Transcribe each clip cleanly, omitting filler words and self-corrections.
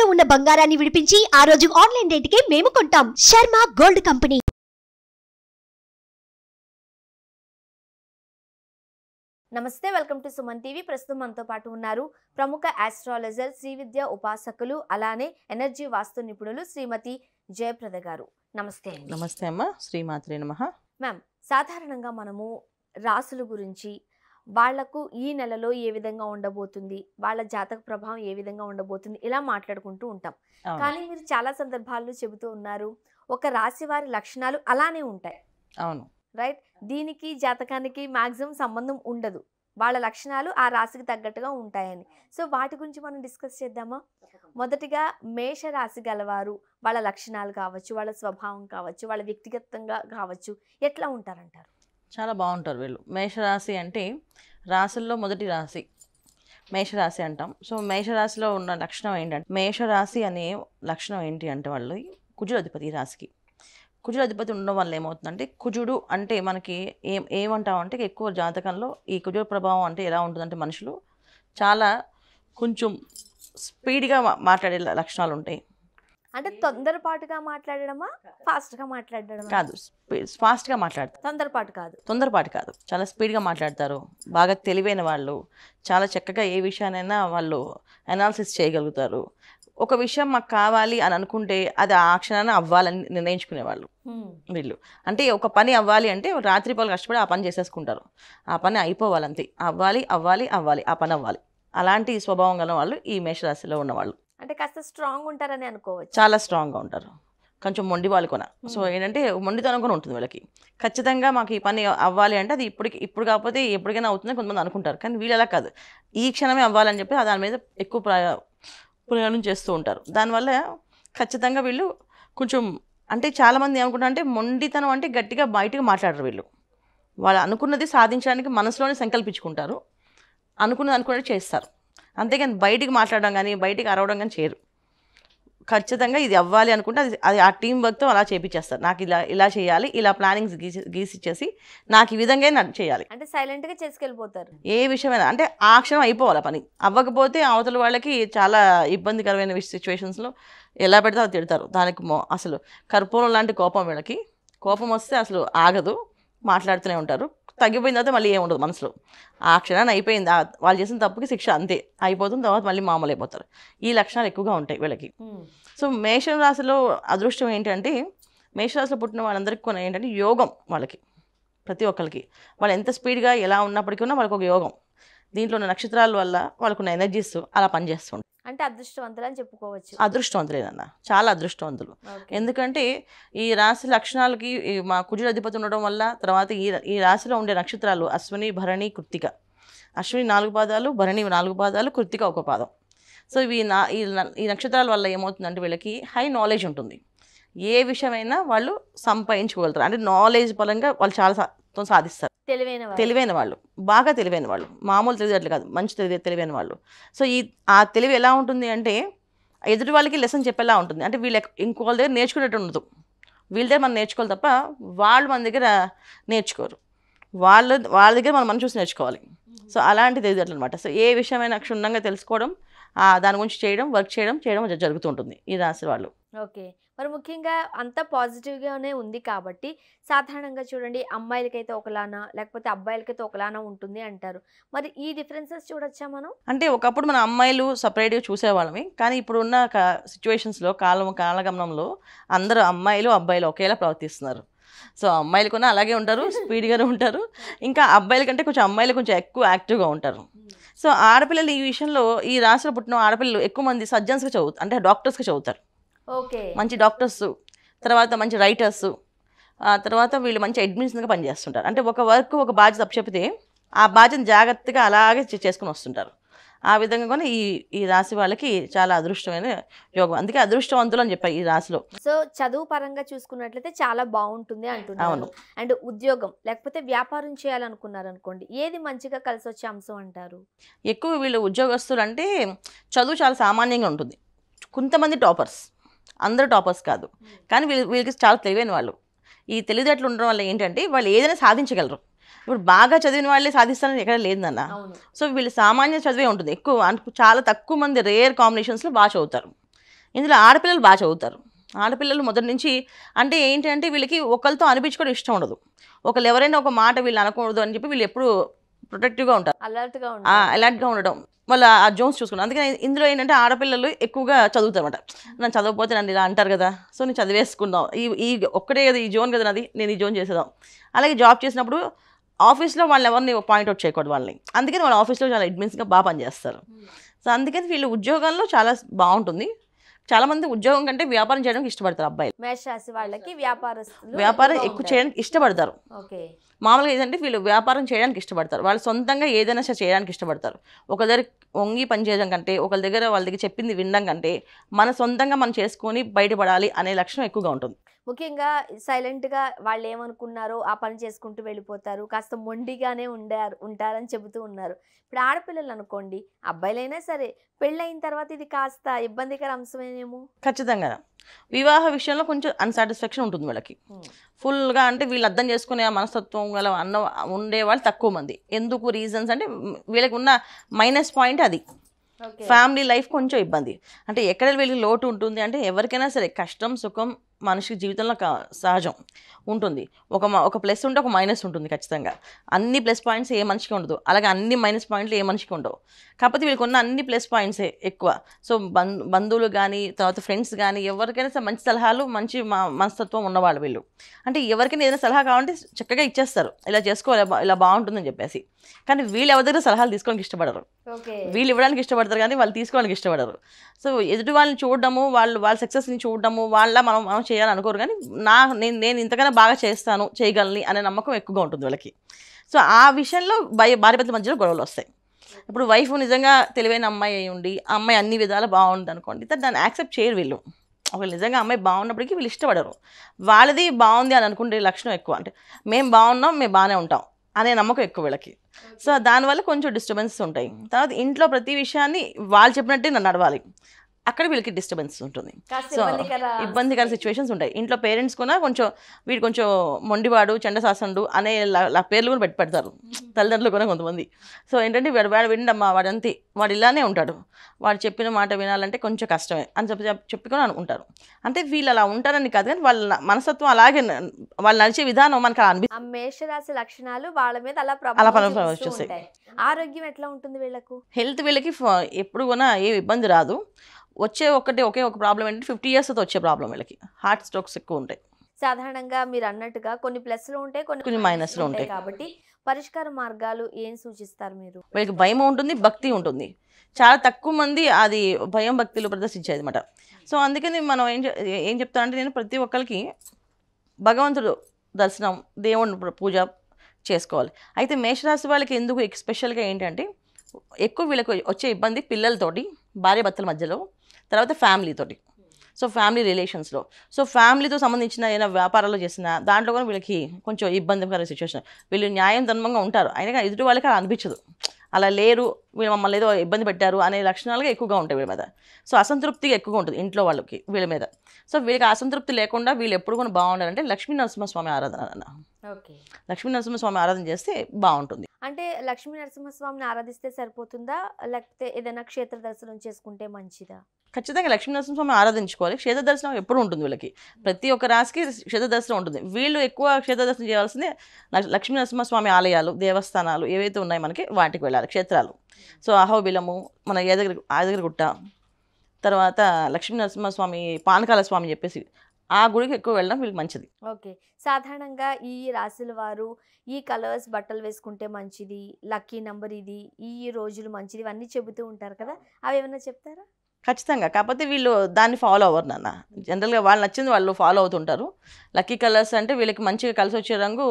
తాకట్టులో ఉన్న బంగారాన్ని విడిపించి ఆ రోజు ఆన్లైన్ రేటుకే మేము కొంటాం. Sharma gold company. నమస్తే, వెల్కమ్ టు సుమన్ టీవీ. ప్రస్తుతం మనతో పాటు ఉన్నారు ప్రముఖ ఆస్ట్రాలజర్, శ్రీ విద్య ఉపాసకులు, అలానే ఎనర్జీ వాస్తు నిపుణులు శ్రీమతి జయప్రద గారు. నమస్తే. నమస్తే అమ్మ. శ్రీమాత్రే నమః. మ్యామ్, సాధారణంగా మనము రాసుల గురించి, వాళ్లకు ఈ నెలలో ఏ విధంగా ఉండబోతుంది, వాళ్ళ జాతక ప్రభావం ఏ విధంగా ఉండబోతుంది, ఇలా మాట్లాడుకుంటూ ఉంటాం. కానీ మీరు చాలా సందర్భాల్లో చెబుతూ ఉన్నారు, ఒక రాశి వారి లక్షణాలు అలానే ఉంటాయి. అవును, రైట్. దీనికి జాతకానికి మాక్సిమం సంబంధం ఉండదు, వాళ్ళ లక్షణాలు ఆ రాశికి తగ్గట్టుగా ఉంటాయని. సో వాటి గురించి మనం డిస్కస్ చేద్దామా? మొదటిగా మేష రాశి గలవారు, వాళ్ళ లక్షణాలు కావచ్చు, వాళ్ళ స్వభావం కావచ్చు, వాళ్ళ వ్యక్తిగతంగా కావచ్చు, ఎట్లా ఉంటారంటారు? చాలా బాగుంటారు వీళ్ళు. మేషరాశి అంటే రాశుల్లో మొదటి రాశి మేషరాశి అంటాం. సో మేషరాశిలో ఉన్న లక్షణం ఏంటంటే, మేషరాశి అనే లక్షణం ఏంటి అంటే, వాళ్ళు కుజుడు అధిపతి. ఈ రాశికి కుజుడు అధిపతి ఉండడం వల్ల ఏమవుతుందంటే, కుజుడు అంటే మనకి ఏమంటామంటే, ఎక్కువ జాతకంలో ఈ కుజుడు ప్రభావం అంటే ఎలా ఉంటుందంటే, మనుషులు చాలా కొంచెం స్పీడ్గా మాట్లాడే లక్షణాలు ఉంటాయి. అంటే తొందరపాటుగా మాట్లాడడమా, ఫాస్ట్గా మాట్లాడడమా? కాదు, ఫాస్ట్గా మాట్లాడతారు. తొందరపాటు కాదు, చాలా స్పీడ్గా మాట్లాడతారు. బాగా తెలివైన వాళ్ళు, చాలా చక్కగా ఏ విషయానైనా వాళ్ళు అనాలిసిస్ చేయగలుగుతారు. ఒక విషయం మాకు కావాలి అని అనుకుంటే అది ఆ క్షణాన్ని అవ్వాలని నిర్ణయించుకునేవాళ్ళు వీళ్ళు. అంటే ఒక పని అవ్వాలి అంటే రాత్రి పలు కష్టపడి ఆ పని చేసేసుకుంటారు. ఆ పని అయిపోవాలంతే, అవ్వాలి అవ్వాలి అవ్వాలి, ఆ పని అవ్వాలి. అలాంటి స్వభావం గల వాళ్ళు ఈ మేషరాశిలో ఉన్నవాళ్ళు. అంటే కాస్త స్ట్రాంగ్ ఉంటారని అనుకోవచ్చు. చాలా స్ట్రాంగ్గా ఉంటారు, కొంచెం మొండి వాళ్ళు కొన. సో ఏంటంటే మొండితనం కూడా ఉంటుంది వీళ్ళకి. ఖచ్చితంగా మాకు ఈ పని అవ్వాలి అంటే అది ఇప్పుడు కాకపోతే ఎప్పటికైనా అవుతుందని కొంతమంది అనుకుంటారు. కానీ వీళ్ళు అలా కాదు, ఈ క్షణమే అవ్వాలని చెప్పి దాని మీద ఎక్కువ ప్రయాణం చేస్తూ ఉంటారు. దానివల్ల ఖచ్చితంగా వీళ్ళు కొంచెం, అంటే చాలామంది ఏమనుకుంటారు అంటే, మొండితనం అంటే గట్టిగా బయటకు మాట్లాడరు వీళ్ళు. వాళ్ళు అనుకున్నది సాధించడానికి మనసులోనే సంకల్పించుకుంటారు, అనుకున్నది చేస్తారు. అంతేగాని బయటికి మాట్లాడడం కానీ బయటికి అరవడం కానీ చేయరు. ఖచ్చితంగా ఇది అవ్వాలి అనుకుంటే అది ఆ టీం వర్క్తో అలా చేపించేస్తారు. నాకు ఇలా చేయాలి, ఇలా ప్లానింగ్స్ గీసిచ్చేసి నాకు ఈ విధంగా చేయాలి. అంటే సైలెంట్గా చేసుకెళ్ళిపోతారు. ఏ విషయమైనా అంటే ఆ క్షణం అయిపోవాలి పని. అవ్వకపోతే అవతల వాళ్ళకి చాలా ఇబ్బందికరమైన సిచ్యువేషన్స్లో ఎలా పెడితే అది తిడతారు. దానికి అసలు కర్పూరం లాంటి కోపం వీళ్ళకి. కోపం వస్తే అసలు ఆగదు, మాట్లాడుతూనే ఉంటారు. తగ్గిపోయిన తర్వాత మళ్ళీ ఏముండదు మనసులో. ఆ క్షణాన్ని అయిపోయింది, వాళ్ళు చేసిన తప్పుకి శిక్ష అంతే అయిపోతుంది, తర్వాత మళ్ళీ మామూలు అయిపోతారు. ఈ లక్షణాలు ఎక్కువగా ఉంటాయి వీళ్ళకి. సో మేషం రాశిలో అదృష్టం ఏంటంటే, మేషరాశిలో పుట్టిన వాళ్ళందరికీ కొన్ని ఏంటంటే యోగం. వాళ్ళకి ప్రతి ఒక్కరికి వాళ్ళు ఎంత స్పీడ్గా ఎలా ఉన్నప్పటికీ ఉన్నా వాళ్ళకి ఒక యోగం. దీంట్లో ఉన్న నక్షత్రాల వల్ల వాళ్ళకున్న ఎనర్జీస్ అలా పనిచేస్తుంది. అంటే అదృష్టవంతులు అని చెప్పుకోవచ్చు. అదృష్టవంతులేదన్న, చాలా అదృష్టవంతులు. ఎందుకంటే ఈ రాశి లక్షణాలకి మా కుజుడు అధిపతి ఉండడం వల్ల, తర్వాత ఈ రాశిలో ఉండే నక్షత్రాలు అశ్విని, భరణి, కృత్తిక. అశ్విని 4 పాదాలు, భరణి 4 పాదాలు, కృత్తిక 1 పాదం. సో ఈ నక్షత్రాల వల్ల ఏమవుతుందంటే, వీళ్ళకి హై నాలెడ్జ్ ఉంటుంది. ఏ విషయమైనా వాళ్ళు సంపాదించుకోగలుగుతారు. అంటే నాలెడ్జ్ పరంగా వాళ్ళు చాలా సాధిస్తారు. తెలివైన వాళ్ళు, బాగా తెలివైన వాళ్ళు, మామూలు తెలివితేటలు కాదు, మంచి తెలివైన వాళ్ళు. సో ఆ తెలివి ఎలా ఉంటుంది అంటే, ఎదుటి వాళ్ళకి లెసన్ చెప్పేలా ఉంటుంది. అంటే వీళ్ళు ఇంకొకళ్ళ దగ్గర నేర్చుకునేట్టు ఉండదు. వీళ్ళ దగ్గర మనం నేర్చుకోవాలి తప్ప వాళ్ళు మన దగ్గర నేర్చుకోరు. వాళ్ళ దగ్గర మనం చూసి నేర్చుకోవాలి. సో అలాంటి తెలివితేటలు అనమాట. సో ఏ విషయమైనా క్షుణ్ణంగా తెలుసుకోవడం, దాని గురించి వర్క్ చేయడం జరుగుతూ ఉంటుంది ఈ రాశి వాళ్ళు. ఓకే. మరి ముఖ్యంగా అంత పాజిటివ్గానే ఉంది కాబట్టి, సాధారణంగా చూడండి, అమ్మాయిలకైతే ఒకలానా, లేకపోతే అబ్బాయిలకైతే ఒకలానా ఉంటుంది అంటారు. మరి ఈ డిఫరెన్సెస్ చూడొచ్చా మనం? అంటే ఒకప్పుడు మన అమ్మాయిలు సపరేట్గా చూసేవాళ్ళమే, కానీ ఇప్పుడున్న సిచ్యువేషన్స్లో కాలగమనంలో అందరూ అమ్మాయిలు అబ్బాయిలు ఒకేలా ప్రవర్తిస్తున్నారు. సో అమ్మాయిలు కూడా అలాగే ఉంటారు, స్పీడ్గానే ఉంటారు. ఇంకా అబ్బాయిల కంటే కొంచెం అమ్మాయిలు కొంచెం ఎక్కువ యాక్టివ్గా ఉంటారు. సో ఆడపిల్లలు ఈ విషయంలో, ఈ రాశిలో పుట్టిన ఆడపిల్లలు ఎక్కువ మంది సర్జన్స్గా చదువుతారు, అంటే డాక్టర్స్గా చదువుతారు. ఓకే. మంచి డాక్టర్స్, తర్వాత మంచి రైటర్స్, తర్వాత వీళ్ళు మంచి అడ్మినిస్ట్రేషన్గా పనిచేస్తుంటారు. అంటే ఒక వర్క్, ఒక బాధ్యత అప్పచెప్పితే ఆ బాధ్యతను జాగ్రత్తగా అలాగే చేసుకుని వస్తుంటారు. ఆ విధంగా కూడా ఈ రాశి వాళ్ళకి చాలా అదృష్టమైన యోగం. అందుకే అదృష్టవంతులు అని చెప్పారు ఈ రాశిలో. సో చదువు పరంగా చూసుకున్నట్లయితే చాలా బాగుంటుంది అంటున్నారు. అవును. అండ్ ఉద్యోగం లేకపోతే వ్యాపారం చేయాలనుకున్నారు అనుకోండి, ఏది మంచిగా కలిసి వచ్చే అంశం అంటారు? ఎక్కువ వీళ్ళు ఉద్యోగస్తులు అంటే చదువు చాలా సామాన్యంగా ఉంటుంది. కొంతమంది టాపర్స్, అందరూ టాపర్స్ కాదు, కానీ వీళ్ళకి చాలా తెలివైన వాళ్ళు. ఈ తెలివితేటలు ఉండడం వల్ల ఏంటంటే వాళ్ళు ఏదైనా సాధించగలరు. ఇప్పుడు బాగా చదివిన వాళ్ళే సాధిస్తారని ఎక్కడ లేదన్న. సో వీళ్ళు సామాన్య చదివే ఉంటుంది ఎక్కువ, చాలా తక్కువ మంది రేర్ కాంబినేషన్స్లో బాగా చదువుతారు. ఇందులో ఆడపిల్లలు బాగా చదువుతారు. ఆడపిల్లలు మొదటి నుంచి అంటే ఏంటంటే వీళ్ళకి ఒకరితో అనిపించుకోవడం ఇష్టం ఉండదు. ఒకళ్ళు ఎవరైనా ఒక మాట వీళ్ళు అనకూడదు అని చెప్పి వీళ్ళు ఎప్పుడు ప్రొటెక్టివ్గా ఉంటారు, అలర్ట్గా ఉండడం, వాళ్ళ ఆ జోన్స్ చూసుకుంటారు. అందుకని ఇందులో ఏంటంటే ఆడపిల్లలు ఎక్కువగా చదువుతారన్నమాట. నన్ను చదవకపోతే నన్ను ఇలా అంటారు కదా, సో నేను చదివేసుకుందాం, ఈ ఒక్కటే కదా ఈ జోన్ కదా నాది, నేను ఈ జోన్ చేసేదాం. అలాగే జాబ్ చేసినప్పుడు ఆఫీస్లో వాళ్ళు ఎవరిని పాయింట్అవుట్ చేయకూడదు వాళ్ళని, అందుకని వాళ్ళు ఆఫీస్లో చాలా అడ్మిన్స్గా బాగా పనిచేస్తారు. సో అందుకని వీళ్ళు ఉద్యోగాల్లో చాలా బాగుంటుంది. చాలా మంది ఉద్యోగం కంటే వ్యాపారం చేయడానికి ఇష్టపడతారు అబ్బాయిలు. మేషరాశి వాళ్ళకి వ్యాపారం ఎక్కువ చేయడానికి ఇష్టపడతారు. మామూలుగా ఏంటంటే వీళ్ళు వ్యాపారం చేయడానికి ఇష్టపడతారు, వాళ్ళు సొంతంగా ఏదైనా చేయడానికి ఇష్టపడతారు. ఒక దగ్గర వంగి పని చేయడం కంటే, ఒకరి దగ్గర వాళ్ళ దగ్గర చెప్పింది వినడం కంటే మన సొంతంగా మనం చేసుకొని బయటపడాలి అనే లక్ష్యం ఎక్కువగా ఉంటుంది. ముఖ్యంగా సైలెంట్గా వాళ్ళు ఏమనుకున్నారో ఆ పని చేసుకుంటూ వెళ్ళిపోతారు, కాస్త మొండిగానే ఉంటారని చెబుతూ ఉన్నారు. ఇప్పుడు ఆడపిల్లలు అనుకోండి, అబ్బాయిలైనా సరే, పెళ్ళైన తర్వాత ఇది కాస్త ఇబ్బందికర అంశమేనేమో. ఖచ్చితంగా వివాహ విషయంలో కొంచెం అన్సాటిస్ఫాక్షన్ ఉంటుంది వీళ్ళకి ఫుల్గా. అంటే వీళ్ళు అర్థం చేసుకునే మనస్తత్వం గల ఉండేవాళ్ళు తక్కువ మంది. ఎందుకు రీజన్స్ అంటే వీళ్ళకి ఉన్న మైనస్ పాయింట్ అది. ఫ్యామిలీ లైఫ్ కొంచెం ఇబ్బంది. అంటే ఎక్కడ వీళ్ళకి లోటు ఉంటుంది అంటే ఎవరికైనా సరే కష్టం సుఖం మనిషి జీవితంలో సహజం ఉంటుంది. ఒక ప్లస్ ఉంటే ఒక మైనస్ ఉంటుంది ఖచ్చితంగా. అన్ని ప్లస్ పాయింట్స్ ఏ మనిషికి ఉండదు, అలాగే అన్ని మైనస్ పాయింట్లు ఏ మనిషికి ఉండవు. కాకపోతే వీళ్ళకి ఉన్న అన్ని ప్లస్ పాయింట్సే ఎక్కువ. సో బంధువులు కానీ తర్వాత ఫ్రెండ్స్ కానీ ఎవరికైనా సరే మంచి సలహాలు మంచి మనస్తత్వం ఉన్నవాళ్ళు వీళ్ళు. అంటే ఎవరికైనా ఏదైనా సలహా కావాలంటే చక్కగా ఇచ్చేస్తారు, ఇలా చేసుకోవాలి ఇలా బాగుంటుందని చెప్పేసి. కానీ వీళ్ళు ఎవరి దగ్గర సలహాలు తీసుకోవడానికి ఇష్టపడరు, వీళ్ళు ఇవ్వడానికి ఇష్టపడతారు కానీ వాళ్ళు తీసుకోవడానికి ఇష్టపడరు. సో ఎదుటి వాళ్ళని చూడడము, వాళ్ళ సక్సెస్ని చూడడము, మనం చేయాలనుకోరు. కానీ నేను ఇంతకన్నా బాగా చేస్తాను చేయగలని అనే నమ్మకం ఎక్కువగా ఉంటుంది వాళ్ళకి. సో ఆ విషయంలో భార్యాభర్తల మధ్యలో గొడవలు వస్తాయి. ఇప్పుడు వైఫ్ నిజంగా తెలివైన అమ్మాయి అయి ఉండి ఆ అమ్మాయి అన్ని విధాలు బాగుంది అనుకోండి, దాన్ని యాక్సెప్ట్ చేయరు వీళ్ళు. ఒకవేళ నిజంగా అమ్మాయి బాగున్నప్పటికీ వీళ్ళు ఇష్టపడరు. వాళ్ళది బాగుంది అని అనుకుంటే లక్షణం ఎక్కువ. అంటే మేము బాగున్నాం, మేము బాగానే ఉంటాం అనే నమ్మకం ఎక్కువ వీళ్ళకి. సో దానివల్ల కొంచెం డిస్టర్బెన్సెస్ ఉంటాయి. తర్వాత ఇంట్లో ప్రతి విషయాన్ని వాళ్ళు చెప్పినట్టే నన్ను నడవాలి, అక్కడ వీళ్ళకి డిస్టర్బెన్స్ ఉంటుంది. సో ఇబ్బందికర సిచ్యువేషన్స్ ఉంటాయి. ఇంట్లో పేరెంట్స్ కూడా వీడు కొంచెం మొండివాడు చండశాసనుడు అనే పేర్లు కూడా పెడతారు తల్లిదండ్రులు కూడా కొంతమంది. సో ఏంటంటే వాడు విండమ్మా, వాడంతే, వాడు ఇలానే ఉంటాడు, వాడు చెప్పిన మాట వినాలంటే కొంచెం కష్టమే అని చెప్పుకొని అనుకుంటారు. అంటే వీళ్ళు అలా ఉంటారని కాదు, కానీ వాళ్ళ మనస్తత్వం అలాగే వాళ్ళు నడిచే విధానం మనకు అనిపిస్తుంది. మేషరాశి లక్షణాలు వాళ్ళ మీద అలా ప్రభావం చూస్తాయి. ఆరోగ్యం ఎట్లా ఉంటుంది వీళ్ళకు? హెల్త్ వీళ్ళకి ఎప్పుడు కూడా ఏ ఇబ్బంది రాదు. ఒకే ఒక ప్రాబ్లం ఏంటంటే 50 years వచ్చే ప్రాబ్లం వీళ్ళకి, హార్ట్ స్ట్రోక్స్ ఎక్కువ ఉంటాయి. సాధారణంగా మీరు అన్నట్టుగా కొన్ని ప్లస్లు ఉంటాయి, కొన్ని మైనస్లు ఉంటాయి. కాబట్టి పరిష్కార మార్గాలు ఏం సూచిస్తారు మీరు? వీళ్ళకి భయం ఉంటుంది, భక్తి ఉంటుంది. చాలా తక్కువ మంది అది భయం భక్తులు ప్రదర్శించేది అనమాట. సో అందుకని మనం ఏం చెప్తానంటే, నేను ప్రతి ఒక్కరికి భగవంతుడు దర్శనం, దేవుని పూజ చేసుకోవాలి. అయితే మేషరాశి వాళ్ళకి ఎందుకు స్పెషల్గా ఏంటంటే, ఎక్కువ వీళ్ళకి వచ్చే ఇబ్బంది పిల్లలతోటి, భార్య భర్తల మధ్యలో, తర్వాత ఫ్యామిలీతోటి. సో ఫ్యామిలీ రిలేషన్స్లో, సో ఫ్యామిలీతో సంబంధించిన ఏదైనా వ్యాపారాలు చేసిన దాంట్లో కూడా వీళ్ళకి కొంచెం ఇబ్బందికర సిచ్యువేషన్. వీళ్ళు న్యాయం ధర్మంగా ఉంటారు, అయినా ఎదుటి వాళ్ళకి అలా అనిపించదు, అలా లేరు, వీళ్ళు మమ్మల్ని ఏదో ఇబ్బంది పెట్టారు అనే లక్షణాలుగా ఎక్కువగా ఉంటాయి వీళ్ళ మీద. సో అసంతృప్తిగా ఎక్కువగా ఉంటుంది ఇంట్లో వాళ్ళకి వీళ్ళ మీద. సో వీళ్ళకి అసంతృప్తి లేకుండా వీళ్ళు ఎప్పుడు కూడా బాగుండాలంటే లక్ష్మీ నరసింహస్వామి ఆరాధన అన్న. లక్ష్మీ నరసింహస్వామి ఆరాధన చేస్తే బాగుంటుంది. అంటే లక్ష్మీ నరసింహస్వామిని ఆరాధిస్తే సరిపోతుందా, లేకపోతే ఏదైనా క్షేత్ర దర్శనం చేసుకుంటే మంచిదా? ఖచ్చితంగా లక్ష్మీ నరసింహస్వామి ఆరాధించుకోవాలి. క్షేత్ర దర్శనం ఎప్పుడు ఉంటుంది వీళ్ళకి, ప్రతి ఒక్క రాశికి క్షేత్ర దర్శనం ఉంటుంది. వీళ్ళు ఎక్కువ క్షేత్ర దర్శనం చేయాల్సిందే లక్ష్మీ నరసింహస్వామి ఆలయాలు, దేవస్థానాలు ఏవైతే ఉన్నాయో మనకి వాటికి వెళ్ళాలి, క్షేత్రాలు. సో అహోబిలము, మన యాదగిరిగుట్ట, తర్వాత లక్ష్మీ నరసింహస్వామి పానకాల స్వామి చెప్పేసి ఆ గుడికి ఎక్కువ వెళ్ళడం వీళ్ళకి మంచిది. ఓకే. సాధారణంగా ఈ రాశుల వారు ఈ కలర్స్ బట్టలు వేసుకుంటే మంచిది, లక్కీ నెంబర్ ఇది, ఈ రోజులు మంచిది, ఇవన్నీ చెబుతూ ఉంటారు కదా, అవి ఏమన్నా చెప్తారా? ఖచ్చితంగా. కాకపోతే వీళ్ళు దాన్ని ఫాలో అవ్వరు నాన్న. జనరల్గా వాళ్ళు నచ్చింది వాళ్ళు ఫాలో అవుతుంటారు. లక్కీ కలర్స్ అంటే వీళ్ళకి మంచిగా కలిసి వచ్చే రంగు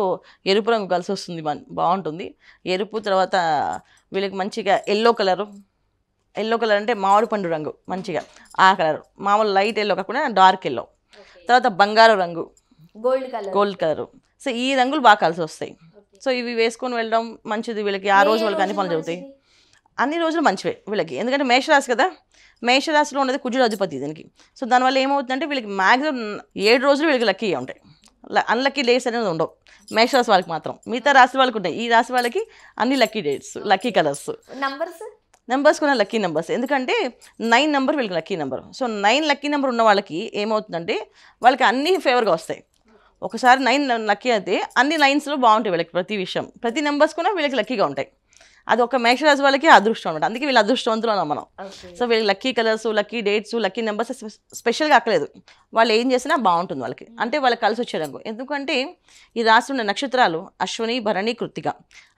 ఎరుపు రంగు కలిసి వస్తుంది, బాగుంటుంది ఎరుపు. తర్వాత వీళ్ళకి మంచిగా ఎల్లో కలర్ అంటే మామిడి పండు రంగు, మంచిగా ఆ కలర్, మామూలు లైట్ ఎల్లో కాకుండా డార్క్ ఎల్లో. తర్వాత బంగారు రంగు, గోల్డ్ కలర్. సో ఈ రంగులు బాగా కలిసి వస్తాయి. సో ఇవి వేసుకొని వెళ్ళడం మంచిది వీళ్ళకి. ఆ రోజు వాళ్ళకి అన్ని పనులు జరుగుతాయి, అన్ని రోజులు మంచివే వీళ్ళకి. ఎందుకంటే మేషరాశి కదా, మేషరాశిలో ఉన్నది కుజుడు అధిపతి దీనికి. సో దానివల్ల ఏమవుతుందంటే వీళ్ళకి మ్యాక్సిమం 7 రోజులు వీళ్ళకి లక్కీగా ఉంటాయి, అన్లక్కీ డేస్ అనేది ఉండవు మేషరాశి వాళ్ళకి మాత్రం. మిగతా రాశి వాళ్ళకి ఉంటాయి, ఈ రాశి వాళ్ళకి అన్ని lucky dates, lucky colours. Numbers కూడా లక్కీ నెంబర్స్, ఎందుకంటే 9 నెంబర్ వీళ్ళకి lucky number. So 9 lucky number ఉన్న వాళ్ళకి ఏమవుతుందంటే వాళ్ళకి అన్నీ ఫేవర్గా వస్తాయి. ఒకసారి 9 లక్కీ అయితే అన్ని లైన్స్లో బాగుంటాయి వీళ్ళకి, ప్రతి విషయం ప్రతి నెంబర్స్ కూడా వీళ్ళకి లక్కీగా ఉంటాయి. అది ఒక మేషరాశి వాళ్ళకి అదృష్టం అనమాట, అందుకే వీళ్ళు అదృష్టవంతులు అన్నాం మనం. సో వీళ్ళకి lucky colours, lucky dates, lucky numbers స్పెషల్గా అక్కలేదు, వాళ్ళు ఏం చేసినా బాగుంటుంది వాళ్ళకి, అంటే వాళ్ళకి కలిసి వచ్చేరంగు. ఎందుకంటే ఈ రాశి ఉన్న నక్షత్రాలు అశ్విని, భరణి, కృత్తిక.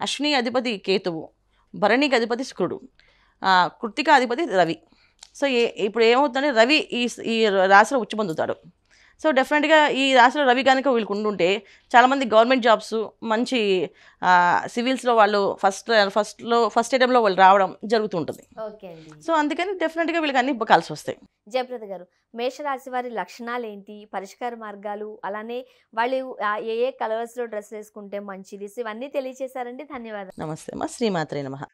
అశ్విని అధిపతి కేతువు, భరణికి అధిపతి శుక్రుడు, కృత్తిక అధిపతి రవి. సో ఇప్పుడు ఏమవుతుందంటే రవి ఈ రాశిలో ఉచ్చి పొందుతాడు. సో డెఫినెట్గా ఈ రాశిలో రవి కనుక వీళ్ళకి ఉండుంటే చాలామంది గవర్నమెంట్ జాబ్స్, మంచి సివిల్స్లో వాళ్ళు ఫస్ట్ ఐటెంలో వాళ్ళు రావడం జరుగుతుంటుంది. ఓకే అండి. సో అందుకని డెఫినెట్గా వీళ్ళకి అన్ని కలిసి వస్తాయి. జయప్రద గారు, మేషరాశి వారి లక్షణాలు ఏంటి, పరిష్కార మార్గాలు, అలానే వాళ్ళు ఏ కలర్స్లో డ్రెస్ వేసుకుంటే మంచిది, ఇవన్నీ తెలియజేశారండి. ధన్యవాదాలు. నమస్తే అమ్మ. శ్రీమాత్రే నమః.